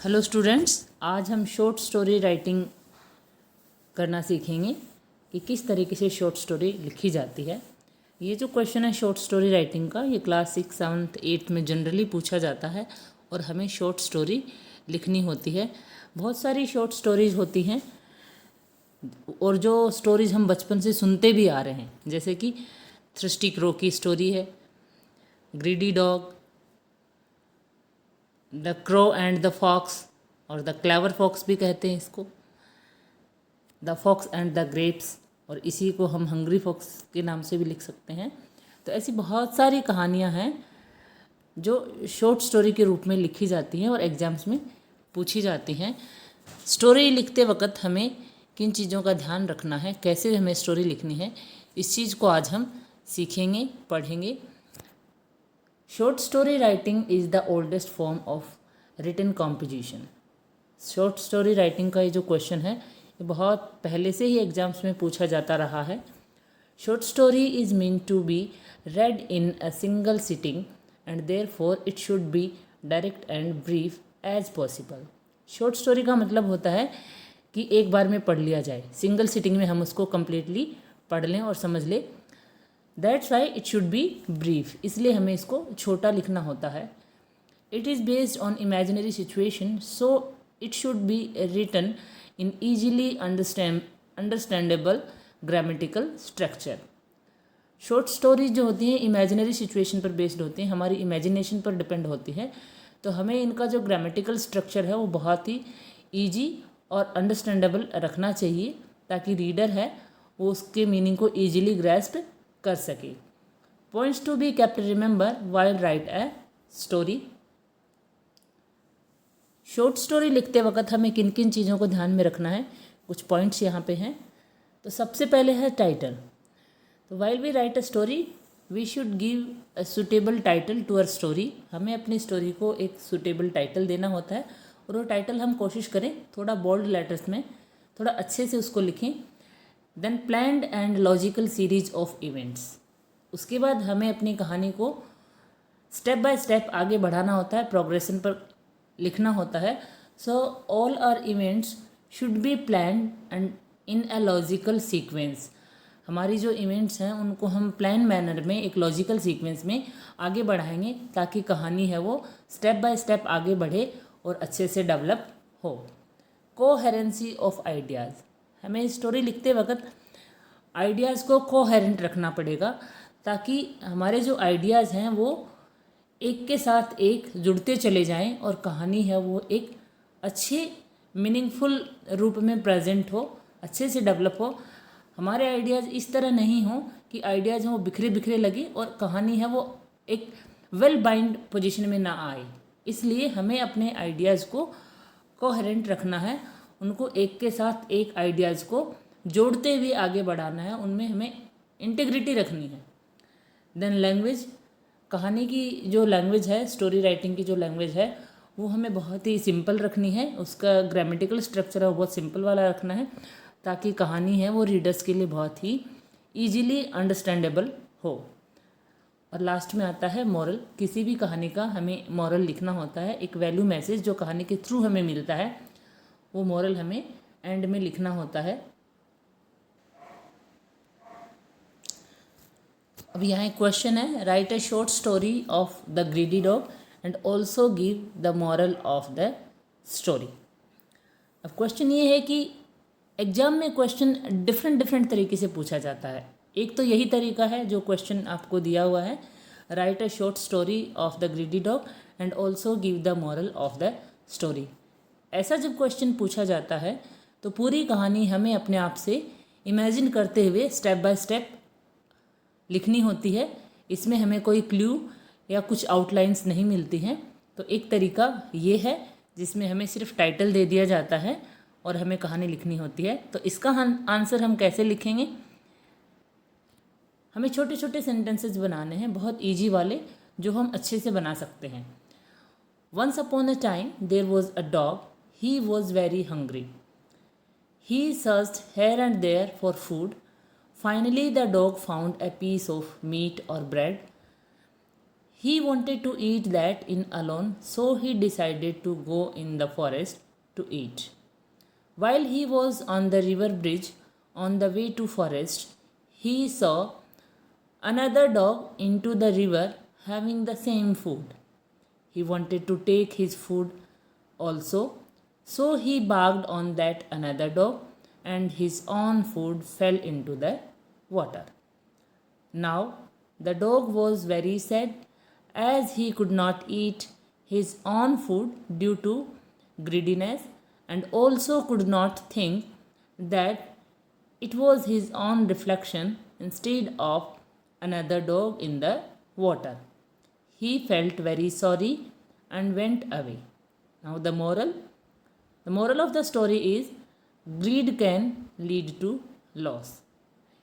Hello students, आज हम short story writing करना सीखेंगे कि किस तरीके से शॉर्ट स्टोरी लिखी जाती है। ये जो क्वेश्चन है शॉर्ट स्टोरी राइटिंग का, ये क्लास 6, 7, 8 में जनरली पूछा जाता है और हमें शॉर्ट स्टोरी लिखनी होती है। बहुत सारी शॉर्ट स्टोरीज होती हैं और जो स्टोरीज हम बचपन से सुनते भी आ रहे हैं, जैसे कि थ्रस्टी क्रो की स्टोरी है, greedy dog, the crow and the fox, और द क्लेवर फॉक्स भी कहते हैं इसको, the fox and the grapes, और इसी को हम हंग्री फॉक्स के नाम से भी लिख सकते हैं। तो ऐसी बहुत सारी कहानियाँ हैं जो शॉर्ट स्टोरी के रूप में लिखी जाती हैं और एग्जाम्स में पूछी जाती हैं। स्टोरी लिखते वक्त हमें किन चीज़ों का ध्यान रखना है, कैसे हमें स्टोरी लिखनी है, इस चीज़ को आज हम सीखेंगे, पढ़ेंगे। Short story writing is the oldest form of written composition. Short story writing का ये जो क्वेश्चन है, ये बहुत पहले से ही एग्जाम्स में पूछा जाता रहा है। Short story is mean to be read in a single sitting and therefore it should be direct and brief as possible. Short story का मतलब होता है कि एक बार में पढ़ लिया जाए, सिंगल सिटिंग में हम उसको कम्प्लीटली पढ़ लें और समझ लें। That's why it should be brief, इसलिए हमें इसको छोटा लिखना होता है। It is based on imaginary situation, so it should be written in easily understandable grammatical structure. Short stories जो होती हैं इमेजिनरी सिचुएशन पर बेस्ड होती हैं, हमारी इमेजिनेशन पर डिपेंड होती है, तो हमें इनका जो ग्रामेटिकल स्ट्रक्चर है वो बहुत ही ईजी और अंडरस्टैंडेबल रखना चाहिए, ताकि रीडर है वो उसके मीनिंग को ईजिली ग्रैस्प कर सके। Points to be kept remember while write a story. Short story लिखते वक्त हमें किन किन चीज़ों को ध्यान में रखना है, कुछ पॉइंट्स यहाँ पे हैं। तो सबसे पहले है टाइटल। तो while we write a story we should give a suitable title to our story. हमें अपनी स्टोरी को एक सुटेबल टाइटल देना होता है और वो टाइटल हम कोशिश करें थोड़ा बोल्ड लेटर्स में, थोड़ा अच्छे से उसको लिखें। Then planned and logical series of events. उसके बाद हमें अपनी कहानी को स्टेप बाय स्टेप आगे बढ़ाना होता है, प्रोग्रेशन पर लिखना होता है। So all our events should be planned and in a logical sequence. हमारी जो इवेंट्स हैं उनको हम प्लान मैनर में एक लॉजिकल सीक्वेंस में आगे बढ़ाएंगे, ताकि कहानी है वो स्टेप बाय स्टेप आगे बढ़े और अच्छे से डेवलप हो। Coherency of ideas. हमें स्टोरी लिखते वक्त आइडियाज़ को कोहेरेंट रखना पड़ेगा, ताकि हमारे जो आइडियाज़ हैं वो एक के साथ एक जुड़ते चले जाएं और कहानी है वो एक अच्छे मीनिंगफुल रूप में प्रेजेंट हो, अच्छे से डेवलप हो। हमारे आइडियाज़ इस तरह नहीं हो कि आइडियाज़ हैं वो बिखरे बिखरे लगे और कहानी है वो एक वेल बाइंड पोजीशन में ना आए। इसलिए हमें अपने आइडियाज़ को कोहेरेंट रखना है, उनको एक के साथ एक आइडियाज़ को जोड़ते हुए आगे बढ़ाना है, उनमें हमें इंटीग्रिटी रखनी है। Then language. कहानी की जो लैंग्वेज है, स्टोरी राइटिंग की जो लैंग्वेज है वो हमें बहुत ही सिंपल रखनी है। उसका ग्रामेटिकल स्ट्रक्चर है वो बहुत सिंपल वाला रखना है, ताकि कहानी है वो रीडर्स के लिए बहुत ही ईजीली अंडरस्टैंडेबल हो। और लास्ट में आता है मॉरल। किसी भी कहानी का हमें मॉरल लिखना होता है, एक वैल्यू मैसेज जो कहानी के थ्रू हमें मिलता है, वो मॉरल हमें एंड में लिखना होता है। अब यहाँ एक क्वेश्चन है, right a short story of the greedy dog and also give the moral of the story. अब क्वेश्चन ये है कि एग्जाम में क्वेश्चन डिफरेंट तरीके से पूछा जाता है। एक तो यही तरीका है जो क्वेश्चन आपको दिया हुआ है, right a short story of the greedy dog and also give the moral of the story. ऐसा जब क्वेश्चन पूछा जाता है तो पूरी कहानी हमें अपने आप से इमेजिन करते हुए स्टेप बाय स्टेप लिखनी होती है। इसमें हमें कोई क्लू या कुछ आउटलाइंस नहीं मिलती हैं। तो एक तरीका ये है जिसमें हमें सिर्फ टाइटल दे दिया जाता है और हमें कहानी लिखनी होती है। तो इसका आंसर हम कैसे लिखेंगे? हमें छोटे छोटे सेंटेंसेस बनाने हैं, बहुत ईजी वाले, जो हम अच्छे से बना सकते हैं। Once upon a time there was a dog, he was very hungry, he searched here and there for food, finally the dog found a piece of meat or bread, He wanted to eat that in alone, so he decided to go in the forest to eat. While he was on the river bridge on the way to forest, he saw another dog into the river having the same food. He wanted to take his food also, so he barked on that another dog, and his own food fell into the water. Now the dog was very sad, as he could not eat his own food due to greediness, and also could not think that it was his own reflection instead of another dog in the water. He felt very sorry and went away. Now the moral of the story is greed can lead to loss.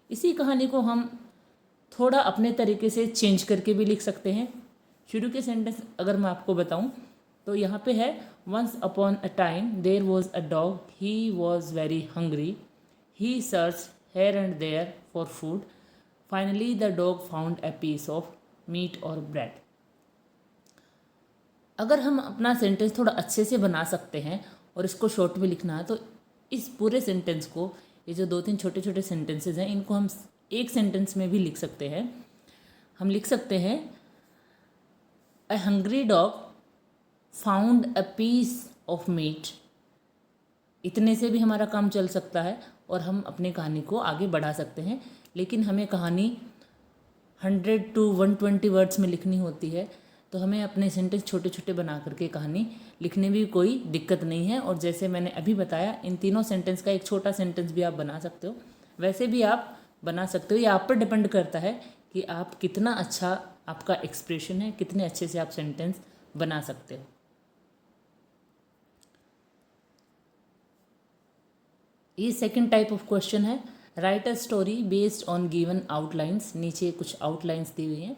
इसी कहानी को हम थोड़ा अपने तरीके से change करके भी लिख सकते हैं. शुरू के सेंटेंस अगर मैं आपको बताऊं तो यहाँ पे है, once upon a time there was a dog, he was very hungry, he search here and there for food, finally the dog found a piece of meat और ब्रेड. अगर हम अपना सेंटेंस थोड़ा अच्छे से बना सकते हैं और इसको शॉर्ट में लिखना है तो इस पूरे सेंटेंस को, ये जो 2-3 छोटे छोटे सेंटेंसेस हैं, इनको हम एक सेंटेंस में भी लिख सकते हैं. हम लिख सकते हैं, a hungry dog found a piece of meat. इतने से भी हमारा काम चल सकता है और हम अपनी कहानी को आगे बढ़ा सकते हैं. लेकिन हमें कहानी 100 to 120 वर्ड्स में लिखनी होती है, तो हमें अपने सेंटेंस छोटे छोटे बना करके कहानी लिखने में भी कोई दिक्कत नहीं है. और जैसे मैंने अभी बताया, इन तीनों सेंटेंस का एक छोटा सेंटेंस भी आप बना सकते हो, वैसे भी आप बना सकते हो. ये आप पर डिपेंड करता है कि आप कितना अच्छा आपका एक्सप्रेशन है, कितने अच्छे से आप सेंटेंस बना सकते हो. ये सेकंड टाइप ऑफ क्वेश्चन है, right a story based on given outlines. नीचे कुछ आउटलाइंस दी हुई हैं.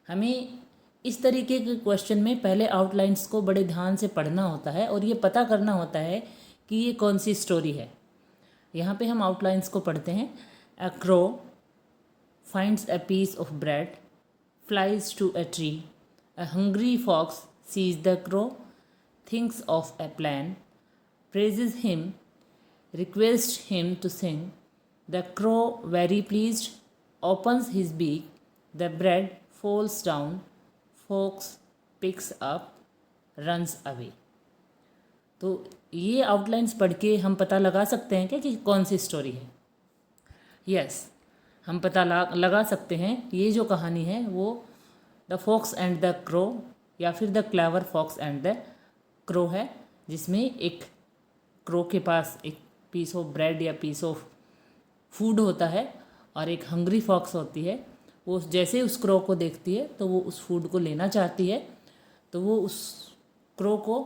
हमें इस तरीके के क्वेश्चन में पहले आउटलाइंस को बड़े ध्यान से पढ़ना होता है और ये पता करना होता है कि ये कौन सी स्टोरी है. यहाँ पे हम आउटलाइंस को पढ़ते हैं. A crow finds a piece of bread, flies to a tree, a hungry fox sees the crow, thinks of a plan, praises him, request him to sing, the crow very pleased opens his beak, the bread falls down, fox picks up, runs away. तो ये outlines पढ़ के हम पता लगा सकते हैं क्या कि कौन सी स्टोरी है. यस, हम पता लगा सकते हैं. ये जो कहानी है वो the fox and the crow या फिर the clever fox and the crow है, जिसमें एक क्रो के पास एक पीस ऑफ ब्रेड या पीस ऑफ फूड होता है और एक हंग्री फॉक्स होती है. वो जैसे ही उस क्रो को देखती है तो वो उस फूड को लेना चाहती है, तो वो उस क्रो को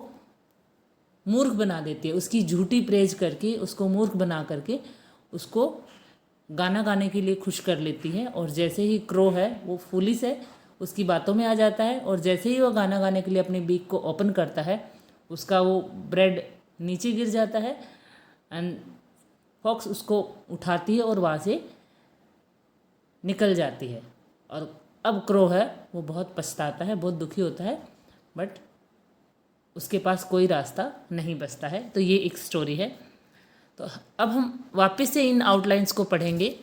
मूर्ख बना देती है. उसकी झूठी प्रेज करके उसको मूर्ख बना करके उसको गाना गाने के लिए खुश कर लेती है. और जैसे ही क्रो है वो फुलिश है, उसकी बातों में आ जाता है, और जैसे ही वो गाना गाने के लिए अपनी बीक को ओपन करता है, उसका वो ब्रेड नीचे गिर जाता है एंड फॉक्स उसको उठाती है और वहाँ से निकल जाती है. और अब क्रो है वो बहुत पछताता है, बहुत दुखी होता है, बट उसके पास कोई रास्ता नहीं बचता है. तो ये एक स्टोरी है. तो अब हम वापस से इन आउटलाइंस को पढ़ेंगे.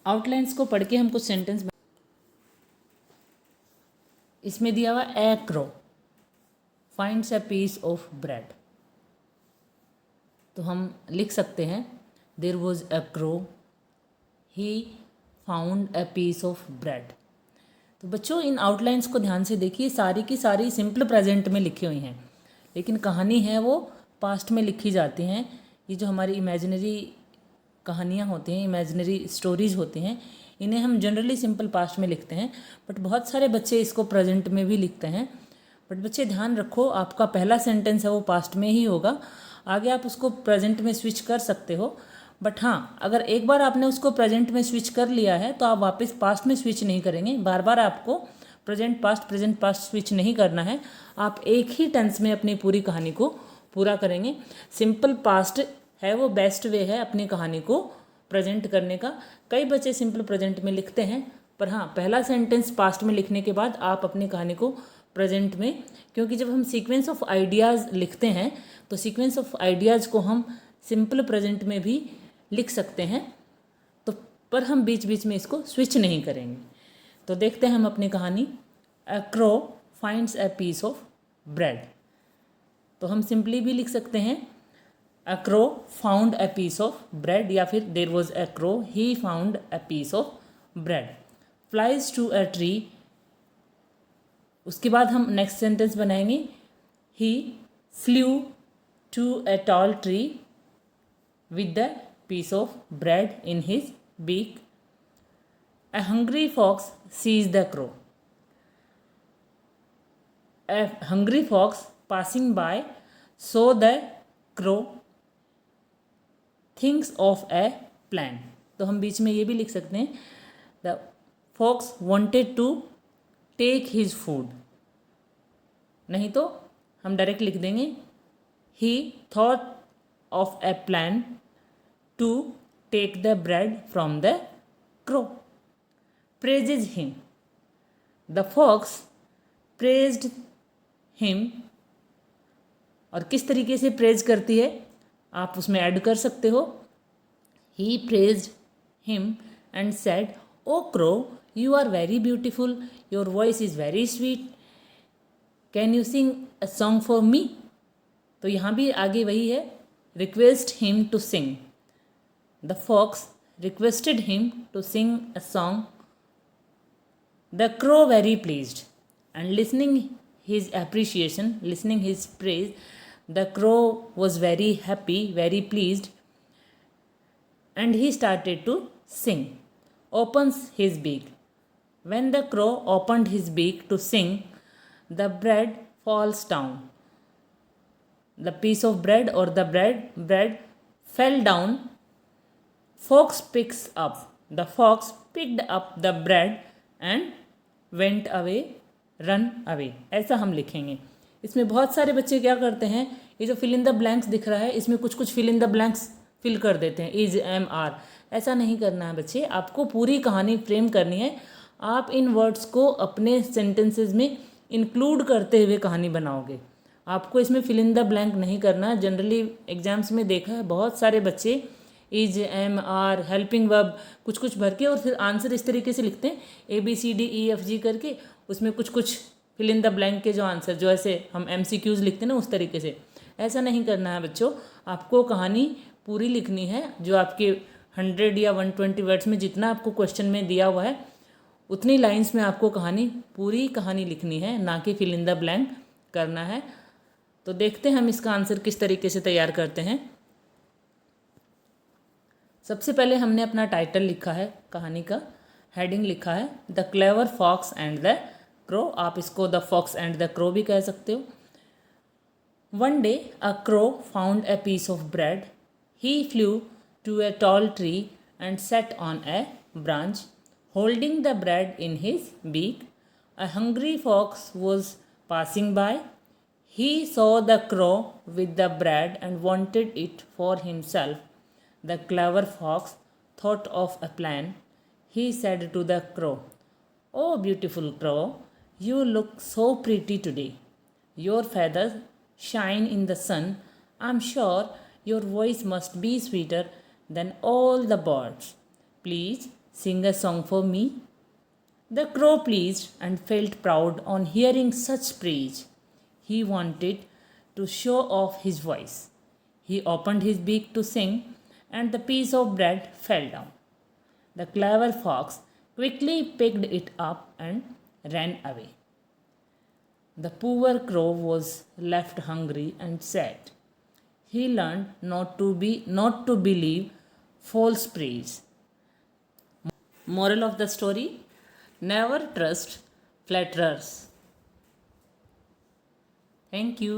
आउटलाइंस को पढ़ के हम कुछ सेंटेंस, इसमें दिया हुआ a crow finds a piece of bread, तो हम लिख सकते हैं there was a crow, he found a piece of bread. तो बच्चों इन आउटलाइंस को ध्यान से देखिए, सारी की सारी सिंपल प्रेजेंट में लिखी हुई हैं, लेकिन कहानी है वो पास्ट में लिखी जाती हैं. ये जो हमारी इमेजिनरी कहानियाँ होती हैं, इमेजिनरी स्टोरीज होती हैं, इन्हें हम जनरली सिंपल पास्ट में लिखते हैं, बट बहुत सारे बच्चे इसको प्रेजेंट में भी लिखते हैं. बट बच्चे ध्यान रखो, आपका पहला सेंटेंस है वो पास्ट में ही होगा, आगे आप उसको प्रेजेंट में स्विच कर सकते हो. बट हाँ, अगर एक बार आपने उसको प्रेजेंट में स्विच कर लिया है तो आप वापस पास्ट में स्विच नहीं करेंगे. बार बार आपको प्रेजेंट पास्ट स्विच नहीं करना है. आप एक ही टेंस में अपनी पूरी कहानी को पूरा करेंगे. सिंपल पास्ट है वो बेस्ट वे है अपनी कहानी को प्रेजेंट करने का. कई बच्चे सिंपल प्रेजेंट में लिखते हैं पर हाँ, पहला सेंटेंस पास्ट में लिखने के बाद आप अपनी कहानी को प्रेजेंट में, क्योंकि जब हम सीक्वेंस ऑफ आइडियाज़ लिखते हैं तो सीक्वेंस ऑफ आइडियाज़ को हम सिंपल प्रेजेंट में भी लिख सकते हैं, तो पर हम बीच बीच में इसको स्विच नहीं करेंगे। तो देखते हैं हम अपनी कहानी। A crow finds a piece of bread. तो हम सिंपली भी लिख सकते हैं a crow found a piece of bread, या फिर there was a crow he found a piece of bread. Flies to a tree. उसके बाद हम नेक्स्ट सेंटेंस बनाएंगे he flew to a tall tree with the piece of bread in his beak. A hungry fox sees the crow. A hungry fox passing by saw the crow, thinks of a plan. तो हम बीच में ये भी लिख सकते हैं the fox wanted to take his food, नहीं तो हम डायरेक्ट लिख देंगे he thought of a plan to take the bread from the crow. Praises him. The fox praised him. और किस तरीके से प्रेज करती है आप उसमें ऐड कर सकते हो। He praised him and said, "O crow, you are very beautiful. Your voice is very sweet. Can you sing a song for me?" तो यहाँ भी आगे वही है, request him to sing. The fox requested him to sing a song. The crow very pleased, and listening his appreciation, listening his praise, the crow was very happy, very pleased, and he started to sing. Opens his beak. When the crow opened his beak to sing, the bread falls down. The piece of bread or the bread fell down. Fox picks up. The fox picked up the bread and went away, run away. ऐसा हम लिखेंगे। इसमें बहुत सारे बच्चे क्या करते हैं, ये जो फिल इन द ब्लैंक्स दिख रहा है इसमें कुछ कुछ fill in the blanks fill कर देते हैं, इज एम आर। ऐसा नहीं करना है बच्चे, आपको पूरी कहानी फ्रेम करनी है। आप इन वर्ड्स को अपने सेंटेंसेस में इंक्लूड करते हुए कहानी बनाओगे। आपको इसमें फिल इन द ब्लैंक नहीं करना। जनरली एग्जाम्स में देखा है बहुत सारे बच्चे is am are helping verb कुछ कुछ भर के और फिर आंसर इस तरीके से लिखते हैं ABCDEFG करके, उसमें कुछ कुछ फिल इन द ब्लैंक के जो आंसर जो ऐसे हम MCQs लिखते हैं ना उस तरीके से। ऐसा नहीं करना है बच्चों, आपको कहानी पूरी लिखनी है। जो आपके 100 या 120 वर्ड्स में जितना आपको क्वेश्चन में दिया हुआ है उतनी लाइन्स में आपको पूरी कहानी लिखनी है, ना कि फिल इन द ब्लैंक करना है। तो देखते हैं हम इसका आंसर किस तरीके से तैयार करते हैं। सबसे पहले हमने अपना टाइटल लिखा है, कहानी का हेडिंग लिखा है the clever fox and the crow. आप इसको the fox and the crow भी कह सकते हो। One day a crow found a piece of bread. He flew to a tall tree and sat on a branch holding the bread in his beak. A hungry fox was passing by. He saw the crow with the bread and wanted it for himself. The clever fox thought of a plan. He said to the crow, "Oh, beautiful crow, you look so pretty today. Your feathers shine in the sun. I'm sure your voice must be sweeter than all the birds. Please sing a song for me." The crow pleased and felt proud on hearing such praise. He wanted to show off his voice. He opened his beak to sing, and the piece of bread fell down. The clever fox quickly picked it up and ran away. The poor crow was left hungry and sad. He learned not to believe false praise. Moral of the story: never trust flatterers. Thank you.